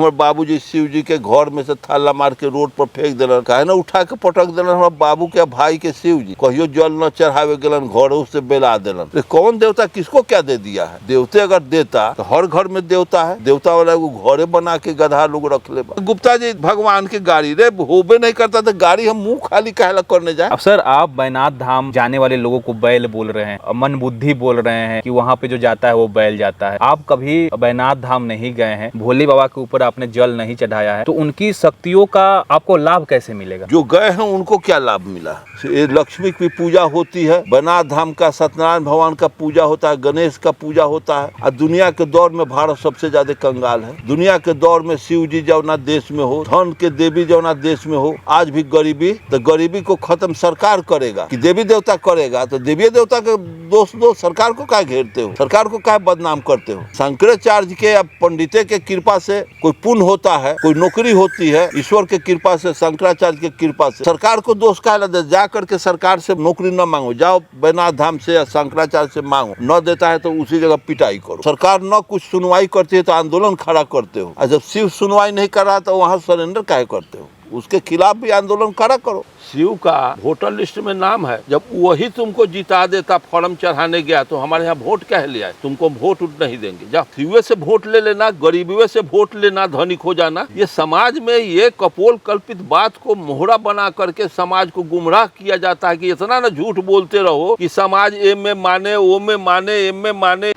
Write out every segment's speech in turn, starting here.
हमारे बाबूजी शिव जी के घर में से थाला मार के रोड पर फेंक दिलन, काहे ना उठा के पटक दिलन हमारे बाबू के भाई के शिव जी, कहियो जल न चढ़ावे गलन, घरों से बेला दिलन। कौन देवता किसको क्या दे दिया है? देवते अगर देता तो हर घर में देवता है, देवता वाला वो घरे बना के गधा लोग रख ले। गुप्ता जी भगवान की गाड़ी रे होबे नहीं करता तो गाड़ी हम मुंह खाली काहे करने जाए। अब सर आप बैनाथ धाम जाने वाले लोगों को बैल बोल रहे हैं, मन बुद्धि बोल रहे हैं कि वहाँ पे जो जाता है वो बैल जाता है। आप कभी बैनाथ धाम नहीं गए हैं, भोले बाबा के ऊपर आपने जल नहीं चढ़ाया है, तो उनकी शक्तियों का आपको लाभ कैसे मिलेगा? जो गए हैं उनको क्या लाभ मिला? लक्ष्मी की पूजा होती है, बैनाथ धाम का सत्यनारायण भगवान का पूजा होता है, गणेश का पूजा होता है। और दुनिया के दौर में भारत सबसे ज्यादा कंगाल है। दुनिया के दौर में शिव जी जौना देश में हो, धन के देवी जौना देश में हो, आज भी गरीबी, तो गरीबी को खत्म सरकार करेगा कि देवी देवता करेगा? तो देवी देवता के दोस्त दो, सरकार को क्या घेरते हो? सरकार को क्या बदनाम करते हो? शंकराचार्य के या पंडिते के कृपा से कोई पुण्य होता है, कोई नौकरी होती है, ईश्वर के कृपा से, शंकराचार्य के कृपा से। सरकार को दोष क्या लगे? जा करके सरकार से नौकरी न मांगो, जाओ बैनाथ धाम से या शंकराचार्य से मांगो, न देता है तो उसी जगह पिटाई करो। सरकार न कुछ सुनवाई करती है तो आंदोलन खड़ा करते हो, और जब शिव सुनवाई नहीं कर रहा तो वहाँ सरेंडर काहे करते हो? उसके खिलाफ भी आंदोलन खड़ा करो। शिव का वोटर लिस्ट में नाम है, जब वही तुमको जिता देता फॉर्म चढ़ाने गया तो हमारे यहाँ वोट क्या ले आए? तुमको वोट नहीं देंगे, जा शिवे से वोट ले लेना, गरीबी से वोट लेना, धनिक हो जाना। ये समाज में ये कपोल कल्पित बात को मोहरा बना करके समाज को गुमराह किया जाता है कि इतना ना झूठ बोलते रहो कि समाज एम में माने, ओ में माने, एम में माने।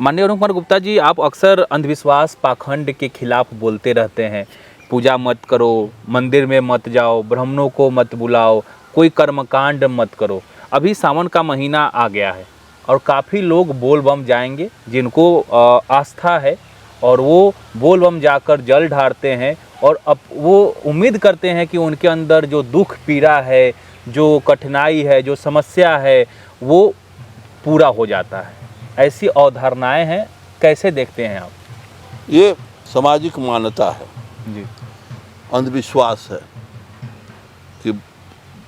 माननीय अरुण कुमार गुप्ता जी, आप अक्सर अंधविश्वास पाखंड के खिलाफ बोलते रहते हैं। पूजा मत करो, मंदिर में मत जाओ, ब्राह्मणों को मत बुलाओ, कोई कर्मकांड मत करो। अभी सावन का महीना आ गया है और काफ़ी लोग बोल बम जाएंगे जिनको आस्था है, और वो बोल बम जाकर जल ढारते हैं और अब वो उम्मीद करते हैं कि उनके अंदर जो दुख पीड़ा है, जो कठिनाई है, जो समस्या है, वो पूरा हो जाता है। ऐसी अवधारणाएं हैं, कैसे देखते हैं आप? ये सामाजिक मान्यता है जी, अंधविश्वास है कि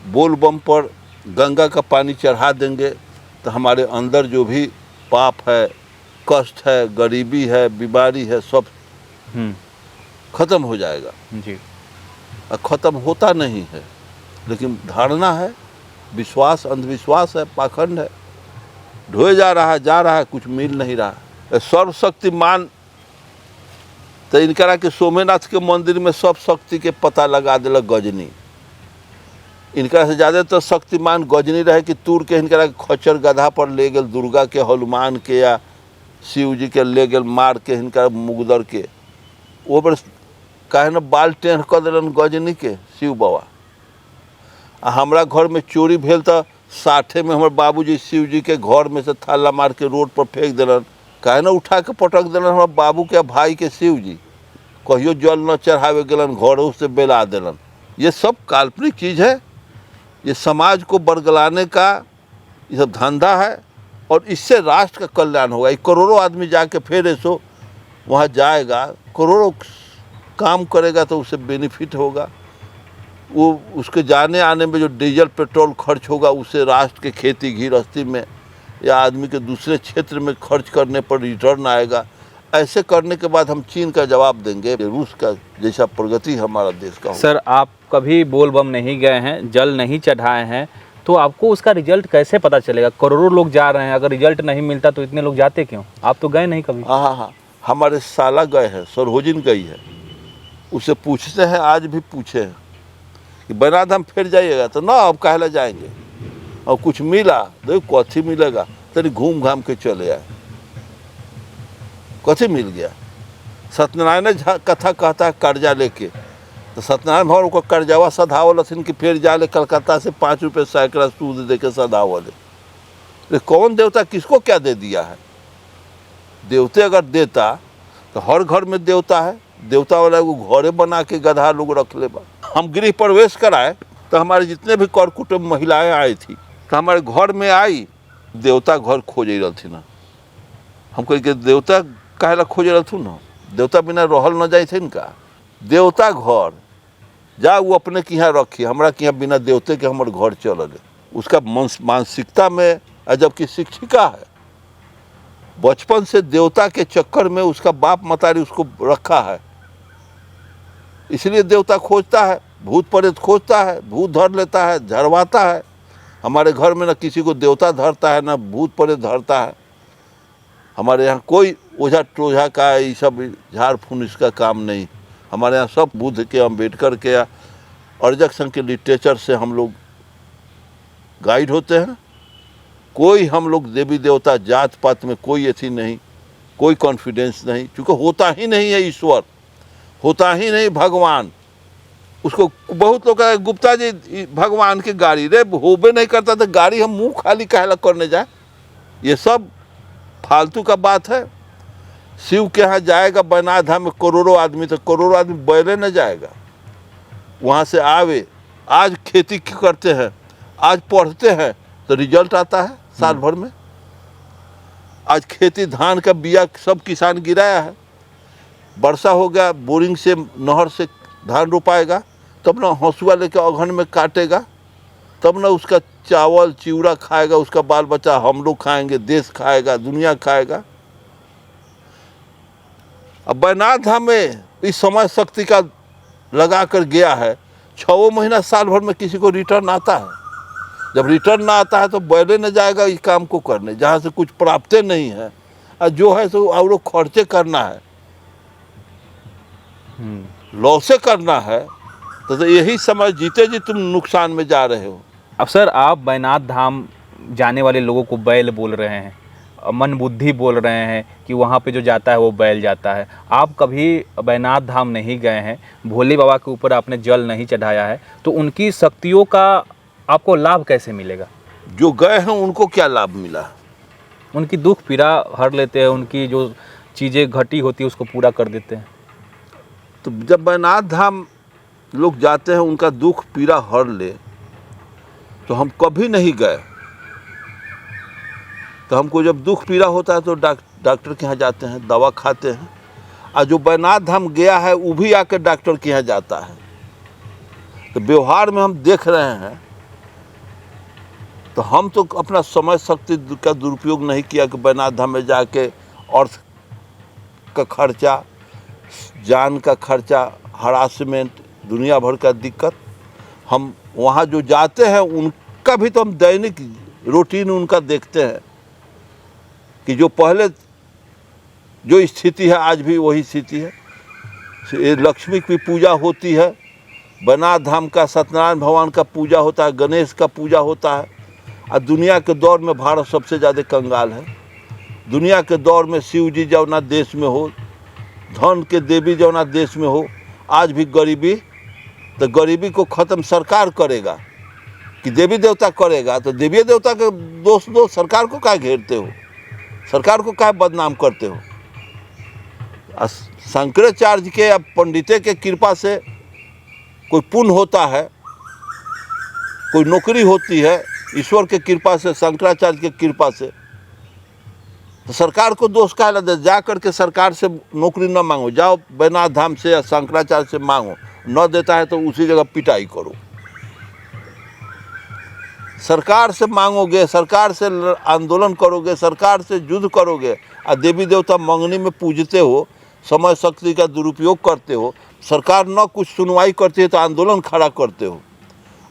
बोल बम पर गंगा का पानी चढ़ा देंगे तो हमारे अंदर जो भी पाप है, कष्ट है, गरीबी है, बीमारी है, सब खत्म हो जाएगा। जी, और खत्म होता नहीं है, लेकिन धारणा है, विश्वास, अंधविश्वास है, पाखंड है, ढोए जा रहा है, कुछ मिल नहीं रहा। सर्वशक्तिमान तो इनकरा के सोमनाथ के मंदिर में सब शक्ति के पता लगा दिलक गजनी। इनकरा से ज़्यादा तो शक्तिमान गजनी रहे कि तूर के इनकरा के खच्चर गधा पर ले गए, दुर्गा के, हनुमान के या शिव जी के ले गए मार के, इनका मुगदर के वो पर काहे न बाल टेढ़ कर दिलन गजनी के शिव बाबा। आ हमारा घर में चोरी भेल तो साठे में हमारे बाबूजी शिव जी के घर में से थाला मार के रोड पर फेंक दिलन, काहे न उठा के पटक दिलन हमारे बाबू के भाई के शिव जी, कहियो जल न चढ़ावे गलन, घरों से बेला दिलन। ये सब काल्पनिक चीज़ है, ये समाज को बरगलाने का ये सब धंधा है, और इससे राष्ट्र का कल्याण होगा। करोड़ों आदमी जाके फिर ऐसो वहाँ जाएगा, करोड़ों काम करेगा तो उससे बेनिफिट होगा। वो उसके जाने आने में जो डीजल पेट्रोल खर्च होगा उससे राष्ट्र के खेती गृहस्थी में या आदमी के दूसरे क्षेत्र में खर्च करने पर रिटर्न आएगा। ऐसे करने के बाद हम चीन का जवाब देंगे, रूस का जैसा प्रगति हमारा देश का होगा। सर आप कभी बोल बम नहीं गए हैं, जल नहीं चढ़ाए हैं, तो आपको उसका रिजल्ट कैसे पता चलेगा? करोड़ों लोग जा रहे हैं, अगर रिजल्ट नहीं मिलता तो इतने लोग जाते क्यों? आप तो गए नहीं कभी। हाँ, हमारे साला गए हैं, सरोजिन गई है, उससे पूछते हैं, आज भी पूछे हैं कि बैनाथ धाम फिर जाइएगा तो ना, अब काहे ला जाएंगे, और कुछ मिला देखो कथी मिलेगा, तरी घूम घाम के चले आए, कथी मिल गया? सत्यनारायण कथा कहता है कर्जा लेके, तो सत्यनारायण भगवान को कर्जावा सधावल कि फिर जाले कलकत्ता से 5 रुपये सैकड़ा सूद दे के सधावले। कौन देवता किसको क्या दे दिया है? देवते अगर देता तो हर घर में देवता है, देवता वाला को घरे बना के गधा लोग रख ले। हम गृह प्रवेश कराए तो हमारे जितने भी कर कुटुंब महिलाएं आई थी तो हमारे घर में आई, देवता घर खोजे रहती ना। हम कह के देवता काहे ला खोजे रहथू ना, देवता बिना रहल न जाए थे इनका। देवता घर जा वो अपने के यहाँ रखी, हमरा के यहाँ बिना देवते के हमारे घर चल गए। उसका मानसिकता में, जबकि शिक्षिका है, बचपन से देवता के चक्कर में उसका बाप मतारी उसको रखा है, इसलिए देवता खोजता है, भूत प्रेत खोजता है, भूत धर लेता है, झरवाता है। हमारे घर में न किसी को देवता धरता है न भूत प्रेत धरता है। हमारे यहाँ कोई ओझा टोझा का ये सब झाड़ फून इसका काम नहीं। हमारे यहाँ सब बुद्ध के, अम्बेडकर के या अर्जक संघ के लिटरेचर से हम लोग गाइड होते हैं। कोई हम लोग देवी देवता जात पात में कोई ऐसी नहीं, कोई कॉन्फिडेंस नहीं, क्योंकि होता ही नहीं है ईश्वर, होता ही नहीं भगवान। उसको बहुत लोग कहे गुप्ता जी भगवान की गाड़ी, रे होबे नहीं करता तो गाड़ी हम मुंह खाली कहला करने जाए, ये सब फालतू का बात है। शिव के यहाँ जाएगा बैनाथ धाम में करोड़ों आदमी, तो करोड़ों आदमी बैले न जाएगा, वहाँ से आवे। आज खेती करते हैं, आज पढ़ते हैं तो रिजल्ट आता है साल भर में। आज खेती धान का बिया सब किसान गिराया है, वर्षा हो गया, बोरिंग से नहर से धान रोपाएगा, तब ना हंसुआ लेके अगहन में काटेगा, तब ना उसका चावल चिवड़ा खाएगा, उसका बाल बच्चा, हम लोग खाएंगे, देश खाएगा, दुनिया खाएगा। अब बैनाथ धाम में इस समय शक्ति का लगा कर गया है, 6 महीना साल भर में किसी को रिटर्न आता है। जब रिटर्न ना आता है तो बैले न जाएगा इस काम को करने, जहाँ से कुछ प्राप्त नहीं है, और जो है सो और खर्चे करना है, लॉसे करना है, तो यही समय जीते जी तुम नुकसान में जा रहे हो। अब सर, आप बैनाथ धाम जाने वाले लोगों को बैल बोल रहे हैं, मन बुद्धि बोल रहे हैं कि वहाँ पे जो जाता है वो बैल जाता है। आप कभी बैनाथ धाम नहीं गए हैं, भोले बाबा के ऊपर आपने जल नहीं चढ़ाया है, तो उनकी शक्तियों का आपको लाभ कैसे मिलेगा? जो गए हैं उनको क्या लाभ मिला? उनकी दुख पीड़ा हर लेते हैं, उनकी जो चीज़ें घटी होती है उसको पूरा कर देते हैं। तो जब बैनाथ धाम लोग जाते हैं उनका दुख पीड़ा हर ले, तो हम कभी नहीं गए। तो हमको जब दुख पीड़ा होता है तो डॉक्टर के यहाँ जाते हैं, दवा खाते हैं। और जो बैनाथ धाम गया है वो भी आकर डॉक्टर के यहाँ जाता है। तो व्यवहार में हम देख रहे हैं, तो हम तो अपना समय शक्ति का दुरुपयोग नहीं किया कि बैनाथ धाम में जाके अर्थ का खर्चा, जान का खर्चा, हरासमेंट, दुनिया भर का दिक्कत। हम वहाँ जो जाते हैं उनका भी तो हम दैनिक रूटीन उनका देखते हैं कि जो पहले जो स्थिति है आज भी वही स्थिति है। लक्ष्मी की पूजा होती है, बैनाथ धाम का सत्यनारायण भगवान का पूजा होता है, गणेश का पूजा होता है। और दुनिया के दौर में भारत सबसे ज़्यादा कंगाल है। दुनिया के दौर में शिव जी जौना देश में हो, धन के देवी जौना देश में हो, आज भी गरीबी, तो गरीबी को ख़त्म सरकार करेगा कि देवी देवता करेगा? तो देवी देवता के दोष दो, सरकार को क्या घेरते हो, सरकार को क्या बदनाम करते हो? शंकराचार्य के या पंडिते के कृपा से कोई पुण्य होता है, कोई नौकरी होती है, ईश्वर के कृपा से, शंकराचार्य के कृपा से, तो सरकार को दोष का दे? जा करके सरकार से नौकरी न मांगो, जाओ बैनाथ धाम से या शंकराचार्य से मांगो, न देता है तो उसी जगह पिटाई करो। सरकार से मांगोगे, सरकार से आंदोलन करोगे, सरकार से युद्ध करोगे, और देवी देवता मंगनी में पूजते हो, समय शक्ति का दुरुपयोग करते हो, सरकार न कुछ सुनवाई करती है तो आंदोलन खड़ा करते हो।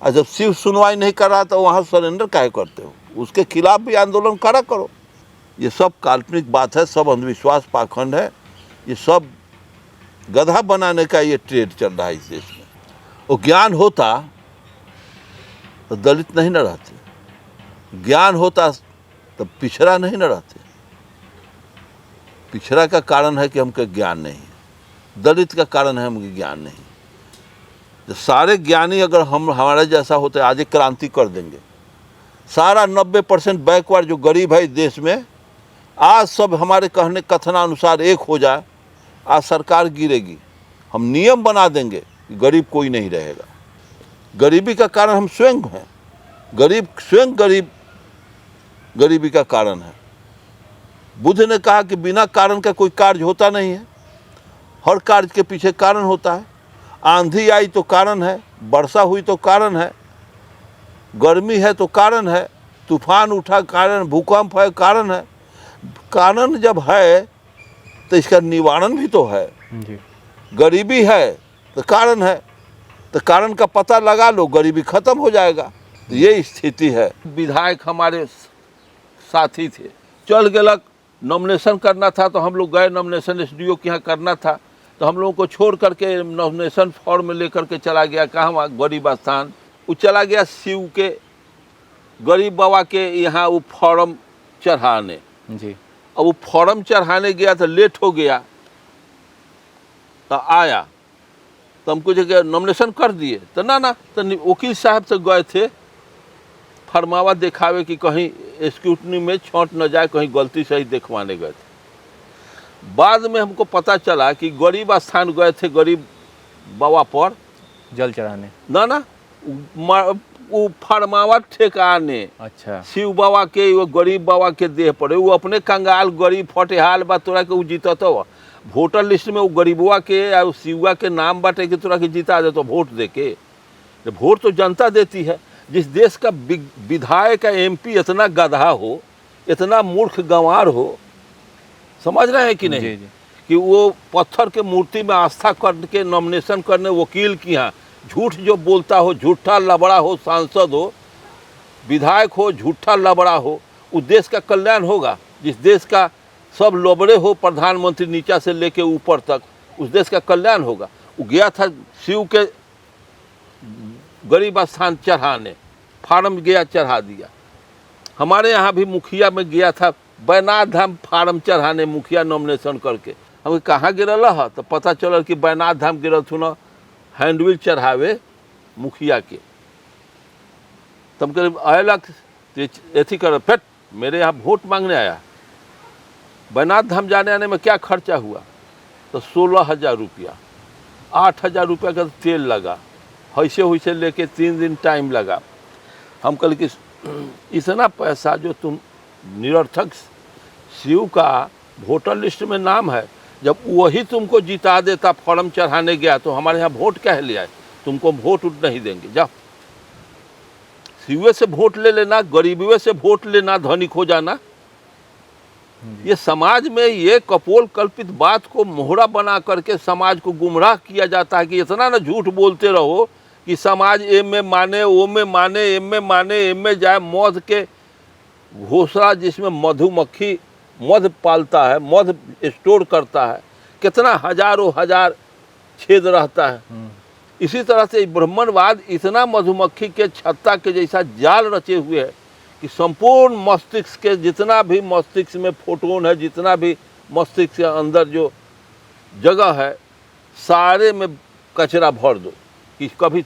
और जब शिव सुनवाई नहीं कर रहा तो वहाँ सरेंडर काहे करते हो? उसके खिलाफ भी आंदोलन खड़ा करो। ये सब काल्पनिक बात है, सब अंधविश्वास पाखंड है, ये सब गधा बनाने का ये ट्रेड चल रहा है इस देश में। वो ज्ञान होता तो दलित नहीं न रहते, ज्ञान होता तो पिछड़ा नहीं न रहते। पिछड़ा का कारण है कि हमको ज्ञान नहीं है, दलित का कारण है हमको ज्ञान नहीं। तो सारे ज्ञानी अगर हम हमारे जैसा होते आज एक क्रांति कर देंगे। सारा 90% बैकवर्ड जो गरीब है इस देश में, आज सब हमारे कहने कथनानुसार एक हो जाए, आज सरकार गिरेगी। हम नियम बना देंगे कि गरीब कोई नहीं रहेगा। गरीबी का कारण हम स्वयं हैं, गरीब स्वयं गरीबी का कारण है। बुद्ध ने कहा कि बिना कारण का कोई कार्य होता नहीं है, हर कार्य के पीछे कारण होता है। आंधी आई तो कारण है, वर्षा हुई तो कारण है, गर्मी है तो कारण है, तूफान उठा कारण, भूकंप है कारण है। कारण जब है तो इसका निवारण भी तो है। जी गरीबी है तो कारण है, तो कारण का पता लगा लो, गरीबी खत्म हो जाएगा। तो ये स्थिति है। विधायक हमारे साथी थे, चल गलक, नॉमिनेशन करना था तो हम लोग गए, नॉमिनेशन एसडीओ के यहाँ करना था, तो हम लोगों को छोड़ करके नॉमिनेशन फॉर्म लेकर के चला गया कहाँ, गरीब स्थान। वो चला गया शिव के गरीब बाबा के यहाँ वो फॉर्म चढ़ाने। जी अब वो फॉर्म चढ़ाने गया तो लेट हो गया, तो आया तो हमको जगह नॉमिनेशन कर दिए, तो ना तो वकील साहब से गए थे फरमावा दिखावे कि कहीं स्क्रूटनी में छूट न जाए, कहीं गलती से ही देखवाने गए थे। बाद में हमको पता चला कि गरीब स्थान गए थे, गरीब बाबा पर जल चढ़ाने, ना वो फरमावा ठेकाने। अच्छा शिव बाबा के, वो गरीब बाबा के देह पर, वो अपने कंगाल गरीब फटेहाल बा, तोरा के वो जीता तो वोटर लिस्ट में वो गरीबवा के या शिवा के नाम बाटे कि तोरा के जीता दे तो वोट दे के। वोट तो जनता देती है। जिस देश का विधायक या एमपी इतना गधा हो, इतना मूर्ख गंवार हो, समझ रहे हैं कि नहीं? जी, जी। कि वो पत्थर के मूर्ति में आस्था करके नॉमिनेशन करने वकील की यहाँ झूठ जो बोलता हो, झूठा लबड़ा हो, सांसद हो, विधायक हो, झूठा लबड़ा हो, उस देश का कल्याण होगा। जिस देश का सब लबड़े हो, प्रधानमंत्री नीचा से लेके ऊपर तक, उस देश का कल्याण होगा। वो गया था शिव के गरीब स्थान चढ़ाने, फार्म गया चढ़ा दिया। हमारे यहाँ भी मुखिया में गया था बैनाथ धाम फार्म चढ़ाने, मुखिया नॉमिनेशन करके। हम कहाँ गिरल है तो पता चलल कि बैनाथ धाम गिरल थू न हैंडविल चढ़ावे मुखिया के। तब करीब अयलक एथी कर फेट मेरे यहाँ वोट मांगने आया। बैनाथ धाम जाने आने में क्या खर्चा हुआ? तो 16,000 रुपया, 8,000 रुपया का तेल लगा, ऐसे वैसे लेके 3 दिन टाइम लगा। हम कल कि इतना पैसा जो तुम निरर्थक, शिव का वोटर लिस्ट में नाम है, जब वही तुमको जिता देता फॉर्म चढ़ाने गया तो हमारे यहाँ वोट क्या ले आए? तुमको वोट नहीं देंगे, जाओ शिवे से वोट ले लेना, गरीबी से वोट लेना, धनिक हो जाना। ये समाज में ये कपोल कल्पित बात को मोहरा बना करके समाज को गुमराह किया जाता है कि इतना ना झूठ बोलते रहो कि समाज एम में माने, ओ में माने, एम में माने, एम में जाए। मध के घोंसला जिसमें मधुमक्खी मध पालता है, मध स्टोर करता है, कितना हजारों हजार छेद रहता है। इसी तरह से ब्राह्मणवाद इतना मधुमक्खी के छत्ता के जैसा जाल रचे हुए है कि संपूर्ण मस्तिष्क के जितना भी मस्तिष्क में फोटोन है, जितना भी मस्तिष्क के अंदर जो जगह है, सारे में कचरा भर दो कि कभी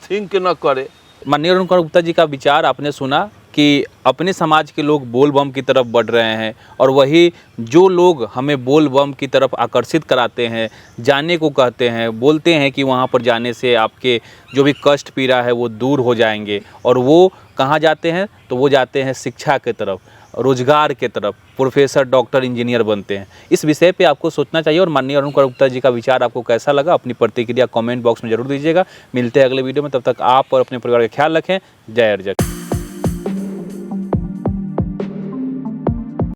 थिंक न करे। माननीय अरुण कुमार गुप्ता जी का विचार आपने सुना कि अपने समाज के लोग बोल बम की तरफ बढ़ रहे हैं और वही जो लोग हमें बोल बम की तरफ आकर्षित कराते हैं, जाने को कहते हैं, बोलते हैं कि वहाँ पर जाने से आपके जो भी कष्ट पीड़ा है वो दूर हो जाएंगे, और वो कहाँ जाते हैं? तो वो जाते हैं शिक्षा के तरफ, रोजगार के तरफ, प्रोफेसर, डॉक्टर, इंजीनियर बनते हैं। इस विषय पे आपको सोचना चाहिए। और माननीय अरुण कुमार गुप्ता जी का विचार आपको कैसा लगा, अपनी प्रतिक्रिया कमेंट बॉक्स में जरूर दीजिएगा। मिलते हैं अगले वीडियो में, तब तक आप और अपने परिवार का ख्याल रखें। जय अर्जन।